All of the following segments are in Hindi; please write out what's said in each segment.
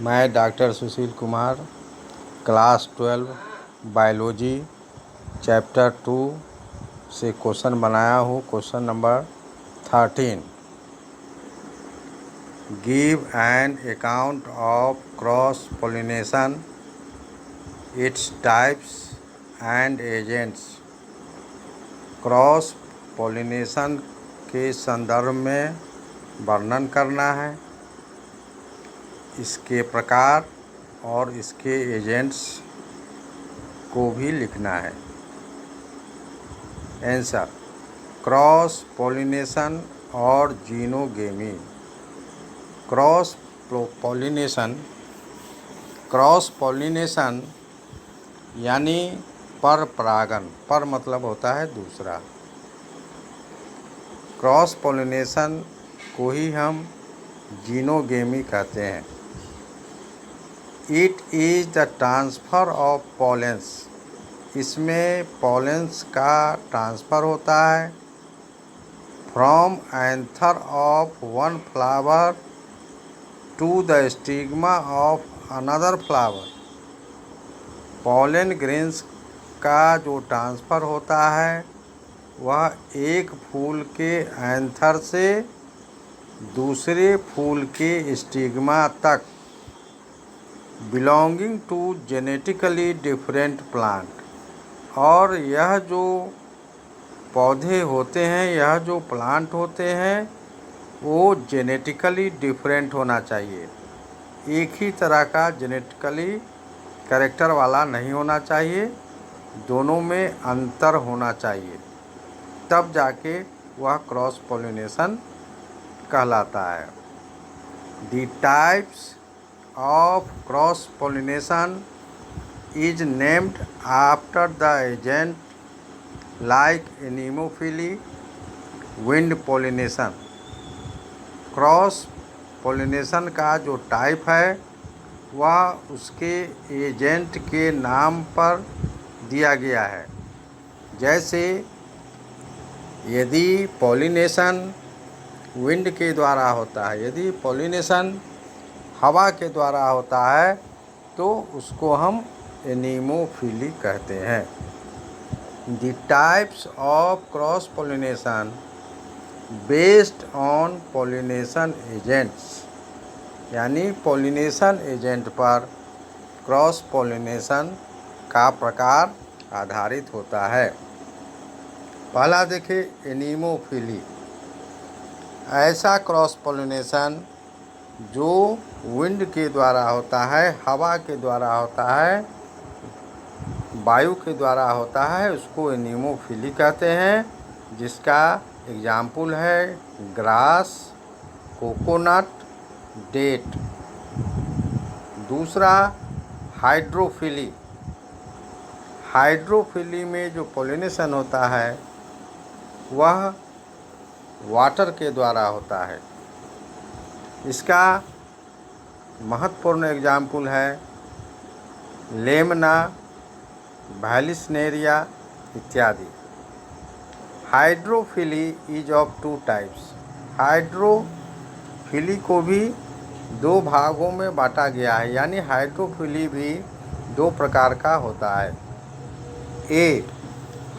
मैं doctor Sushil Kumar class 12 biology chapter 2 से क्वेश्चन बनाया हूँ। Question number 13। Give an account of cross pollination, its types and agents. Cross pollination के संदर्भ में वर्णन करना है, इसके प्रकार और इसके एजेंट्स को भी लिखना है। आंसर: क्रॉस पोलिनेशन और जीनोगेमी। क्रॉस पोलिनेशन यानी पर परागन। पर मतलब होता है दूसरा। क्रॉस पोलिनेशन को ही हम जीनोगेमी कहते हैं। It is the transfer of pollens. इसमें पॉलेंस का ट्रांसफ़र होता है from anther of one flower to the stigma of another flower. Pollen grains का जो ट्रांसफ़र होता है वह एक फूल के एंथर से दूसरे फूल के स्टिग्मा तक belonging to genetically different plant. और यह जो पौधे होते हैं, यह जो प्लांट होते हैं, वो जेनेटिकली डिफरेंट होना चाहिए। एक ही तरह का जेनेटिकली कैरेक्टर वाला नहीं होना चाहिए, दोनों में अंतर होना चाहिए, तब जाके वह क्रॉस पोलिनेशन कहलाता है। The types of cross pollination is named after the agent like anemophily, wind pollination। Cross pollination का जो टाइप है वह उसके एजेंट के नाम पर दिया गया है। जैसे यदि पोलिनेशन विंड के द्वारा होता है, यदि पोलिनेशन हवा के द्वारा होता है, तो उसको हम एनीमोफिली कहते हैं। The types of cross pollination based on pollination agents, यानी पोलिनेशन एजेंट पर क्रॉस पोलिनेशन का प्रकार आधारित होता है। पहला देखिए, एनीमोफिली। ऐसा क्रॉस पोलिनेशन जो विंड के द्वारा होता है, हवा के द्वारा होता है, वायु के द्वारा होता है, उसको एनीमोफिली कहते हैं। जिसका एग्जाम्पल है ग्रास, कोकोनट, डेट। दूसरा, हाइड्रोफिली। हाइड्रोफिली में जो पोलिनेशन होता है वह वाटर के द्वारा होता है। इसका महत्वपूर्ण एग्जाम्पल है लेमना, वैलिस्नेरिया इत्यादि। Hydrophily is of two types. Hydrophily को भी दो भागों में बांटा गया है, यानी हाइड्रोफिली भी दो प्रकार का होता है। A,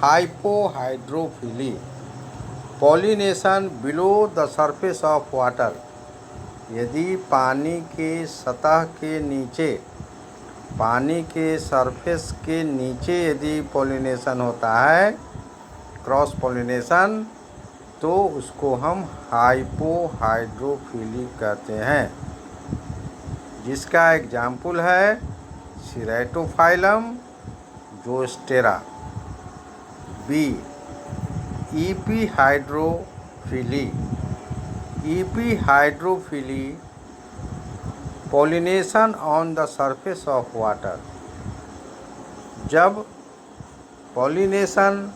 hypohydrophily, pollination below the surface of water. यदि पानी के सतह के नीचे, पानी के सरफेस के नीचे यदि पोलिनेशन होता है, क्रॉस पोलिनेशन, तो उसको हम हाइपोहाइड्रोफिली कहते हैं। जिसका एग्जाम्पल है Ceratophyllum, Zostera. B, epihydrophily. Epihydrophily, pollination on the surface of water. जब पोलिनेशन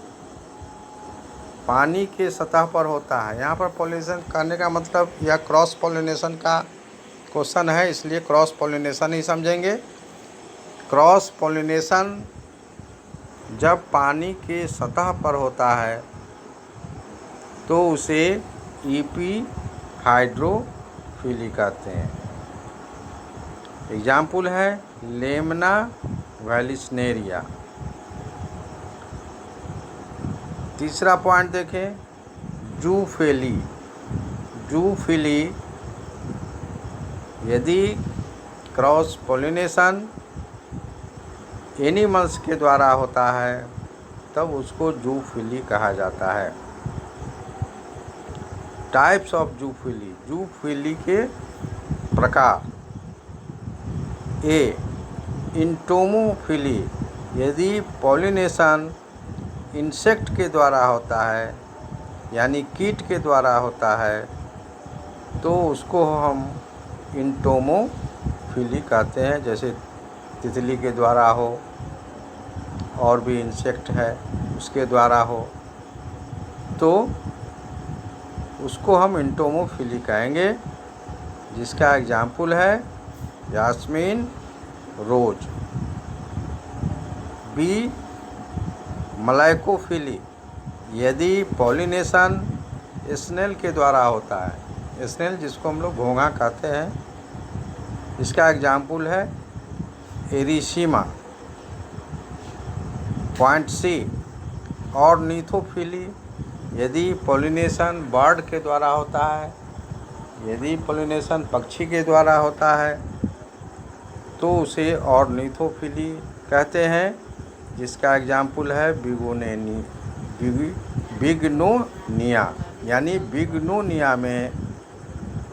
पानी के सतह पर होता है, यहाँ पर पोलिनेशन करने का मतलब यह क्रॉस पोलिनेशन का क्वेश्चन है, इसलिए क्रॉस पोलिनेशन ही समझेंगे। क्रॉस पोलिनेशन जब पानी के सतह पर होता है तो उसे एपीहाइड्रोफिली कहते हैं। एग्जाम्पल है लेमना वैलिस्नेरिया। तीसरा पॉइंट देखें, जूफिली। जूफिली यदि क्रॉस पोलिनेशन एनिमल्स के द्वारा होता है तब उसको जूफिली कहा जाता है। टाइप्स ऑफ जूफिली, जूफिली के प्रकार। ए, इंटोमोफिली, यदि पॉलिनेशन इंसेक्ट के द्वारा होता है यानी कीट के द्वारा होता है तो उसको हम इंटोमोफिली कहते हैं। जैसे तितली के द्वारा हो और भी इंसेक्ट है उसके द्वारा हो तो उसको हम इंटोमोफिली कहेंगे, जिसका एग्जाम्पल है जास्मीन, रोज। बी, मलाइकोफिली, यदि पॉलिनेशन स्नेल के द्वारा होता है, स्नेल जिसको हम लोग घोंघा कहते हैं, इसका एग्जाम्पल है एरिसीमा। पॉइंट सी, ऑर्निथोफिली, यदि पॉलिनेशन बर्ड के द्वारा होता है, यदि पॉलिनेशन पक्षी के द्वारा होता है तो उसे ऑर्निथोफिली कहते हैं, जिसका एग्जाम्पल है बिग्नोनिया। यानी बिग्नोनिया में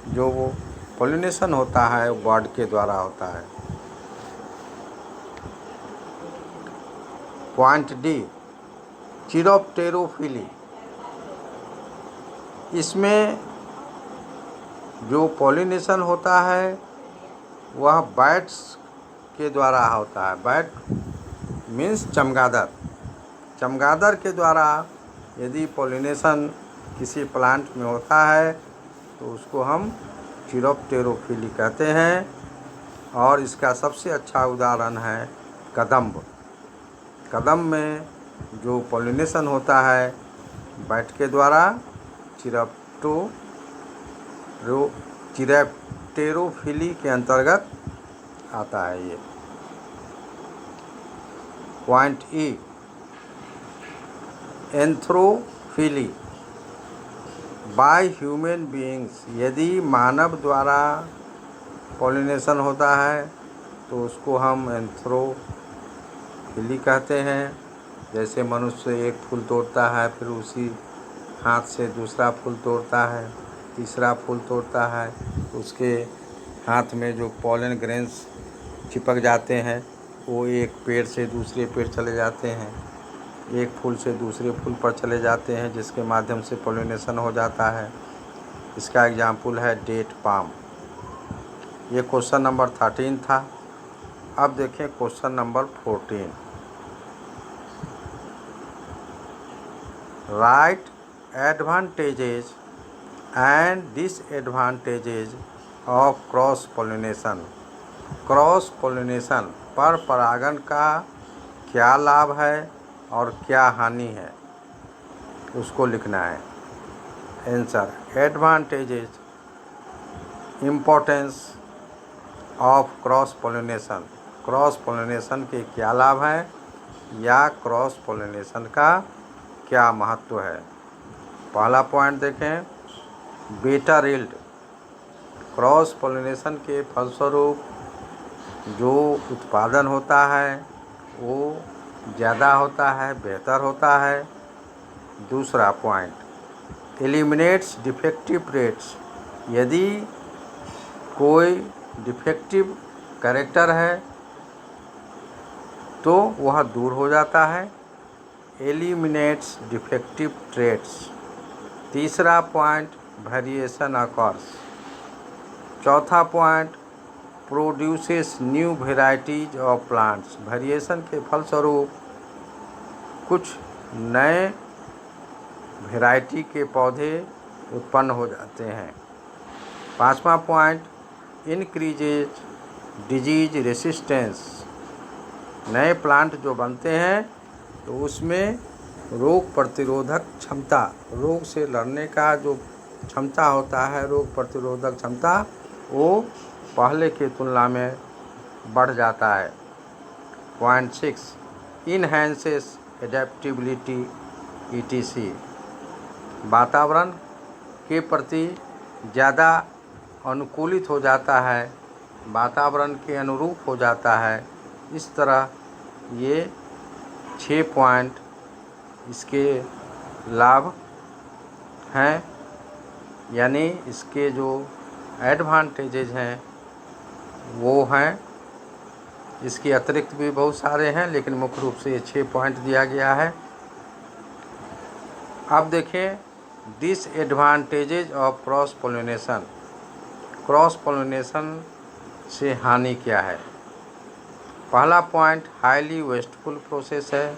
जो वो पॉलिनेशन होता है वो बर्ड के द्वारा होता है। पॉइंट डी, चिरोप्टेरोफिली, इसमें जो पॉलिनेशन होता है वह बैट्स के द्वारा होता है। बैट मीन्स चमगादड़। चमगादड़ के द्वारा यदि पॉलिनेशन किसी प्लांट में होता है तो उसको हम चिरोप्टेरोफिली कहते हैं। और इसका सबसे अच्छा उदाहरण है कदम्ब। कदम्ब में जो पॉलिनेशन होता है बैट के द्वारा, चिरोप्टेरोफिली के अंतर्गत आता है ये। Point E, anthrophily, by human beings, यदि मानव द्वारा पॉलिनेशन होता है तो उसको हम एंथ्रोफिली कहते हैं। जैसे मनुष्य एक फूल तोड़ता है फिर उसी हाथ से दूसरा फूल तोड़ता है, तीसरा फूल तोड़ता है, तो उसके हाथ में जो पॉलन ग्रेन्स चिपक जाते हैं वो एक पेड़ से दूसरे पेड़ चले जाते हैं, एक फूल से दूसरे फूल पर चले जाते हैं, जिसके माध्यम से पॉलिनेशन हो जाता है। इसका एग्जाम्पल है डेट पाम। ये क्वेश्चन नंबर 13 था। अब देखें question number 14। Right advantages and disadvantages of cross pollination. Cross pollination पर परागण का क्या लाभ है और क्या हानि है उसको लिखना है। Answer, advantages, importance of cross pollination. Cross pollination के क्या लाभ हैं या क्रॉस पॉलिनेशन का क्या महत्व है। पहला पॉइंट देखें, बेटर यील्ड। क्रॉस पॉलिनेशन के फलस्वरूप जो उत्पादन होता है वो ज़्यादा होता है, बेहतर होता है। दूसरा पॉइंट, एलिमिनेट्स डिफेक्टिव ट्रेट्स। यदि कोई डिफेक्टिव कैरेक्टर है तो वह दूर हो जाता है। Eliminates defective traits. तीसरा पॉइंट, वेरिएशन अकर्स। चौथा point, produces new varieties of plants. Variation के फलस्वरूप कुछ नए वेराइटी के पौधे उत्पन्न हो जाते हैं। पांचवा पॉइंट, इंक्रीजेज डिजीज रेसिस्टेंस। नए प्लांट जो बनते हैं तो उसमें रोग प्रतिरोधक क्षमता, रोग से लड़ने का जो क्षमता होता है, रोग प्रतिरोधक क्षमता, वो पहले की तुलना में बढ़ जाता है। पॉइंट 6 इनहेंसेस एडेप्टिबिलिटी ETC वातावरण के प्रति ज़्यादा अनुकूलित हो जाता है, वातावरण के अनुरूप हो जाता है। इस तरह ये 6 पॉइंट इसके लाभ हैं, यानी इसके जो एडवांटेजेज हैं वो हैं। इसके अतिरिक्त भी बहुत सारे हैं, लेकिन मुख्य रूप से ये 6 पॉइंट दिया गया है। अब देखें disadvantages of cross pollination. Cross pollination से हानि क्या है? पहला पॉइंट हाईली वेस्टफुल प्रोसेस है।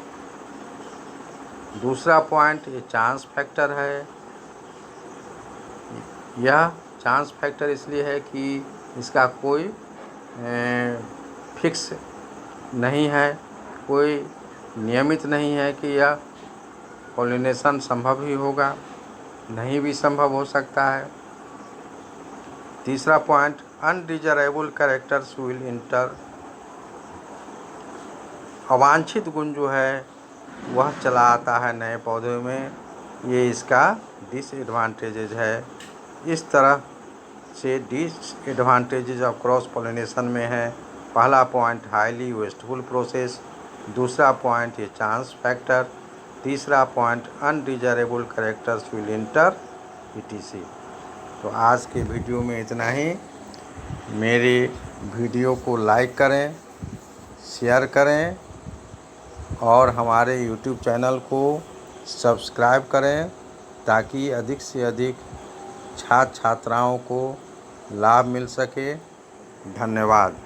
दूसरा पॉइंट ये चांस फैक्टर है। यह चांस फैक्टर इसलिए है कि इसका कोई फिक्स नहीं है, कोई नियमित नहीं है कि यह पॉलिनेशन संभव ही होगा, नहीं भी संभव हो सकता है। तीसरा point undesirable characters will inter. अवांछित गुण जो है वह चला आता है नए पौधे में, ये इसका डिसएडवांटेजेज है। इस तरह से डिसएडवांटेजेज ऑफ क्रॉस पोलिनेशन में है। पहला पॉइंट हाईली वेस्टफुल प्रोसेस, दूसरा पॉइंट ये चांस फैक्टर, तीसरा point undesirable characters will inter ETC। तो आज के वीडियो में इतना ही। मेरे वीडियो को लाइक करें, शेयर करें और हमारे YouTube चैनल को सब्सक्राइब करें ताकि अधिक से अधिक छात्र छात्राओं को लाभ मिल सके। धन्यवाद।